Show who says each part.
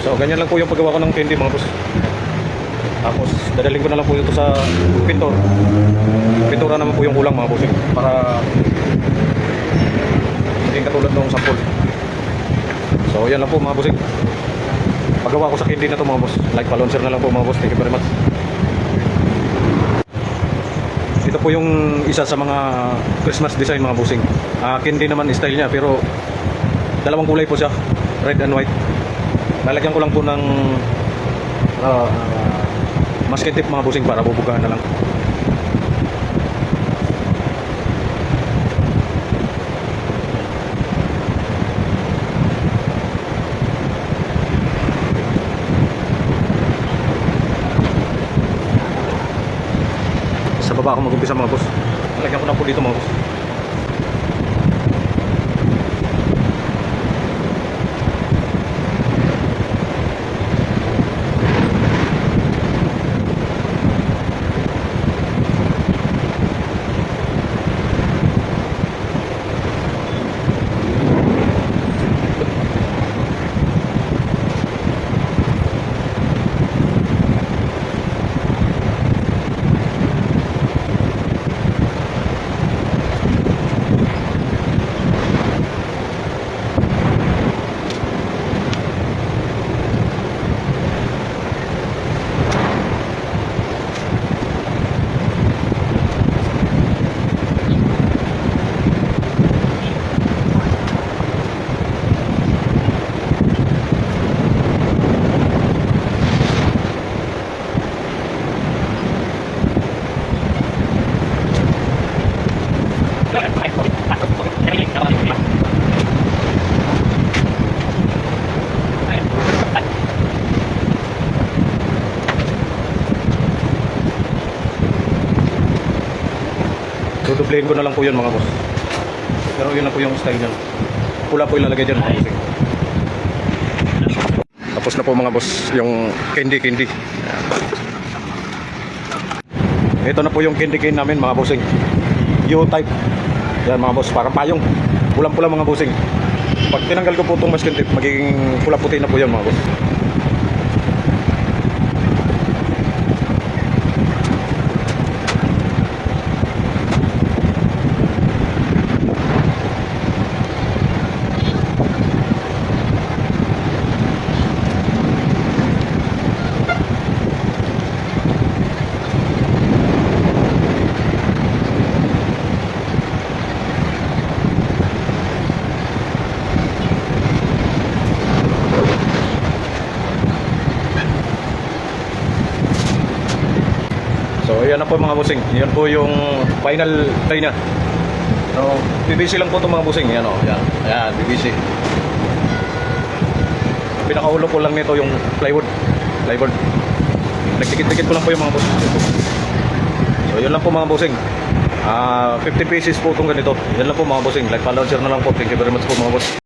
Speaker 1: So ganyan lang po yung paggawa ko ng candy mga boss. Tapos dadaling ko na lang po ito sa pintor. Pintura naman po yung kulang mga boss, para hindi katulad ng sample. So yan lang po mga boss. Paggawa ko sa candy na to mga boss. Like palonser na lang po mga boss. Thank you very much. Ito po yung isa sa mga Christmas design mga bossing. Candy naman style niya, pero dalawang kulay po siya, red and white. Lalagyan ko lang po ng masking tape mga bossing para bubugahan na lang. Sa baba ako mag-umpisa mga boss. Lalagyan ko na po dito mga boss. Dudublehin ko na lang po yun mga boss. Pero yun na po yung style nyo. Pula po ilalagay dyan mga boss. Tapos na po mga boss yung candy. Ito na po yung candy cane namin mga bossing. U-type. Yan mga boss, parang payong. Pulang-pula mga bossing. Pag tinanggal ko po itong masking tape, magiging pula-puti na po yan mga boss. So ayan na po mga bossing. Yan po yung final try na. So BBC lang po ito mga bossing. Yan o. Ayan BBC. Pinakaulo ko lang nito yung plywood. Nagtikit-tikit ko lang po yung mga boss. So yun lang po mga bossing. 50 pieces po itong ganito. Yan lang po mga bossing. Like follow, share na lang po. Thank you very much po mga boss.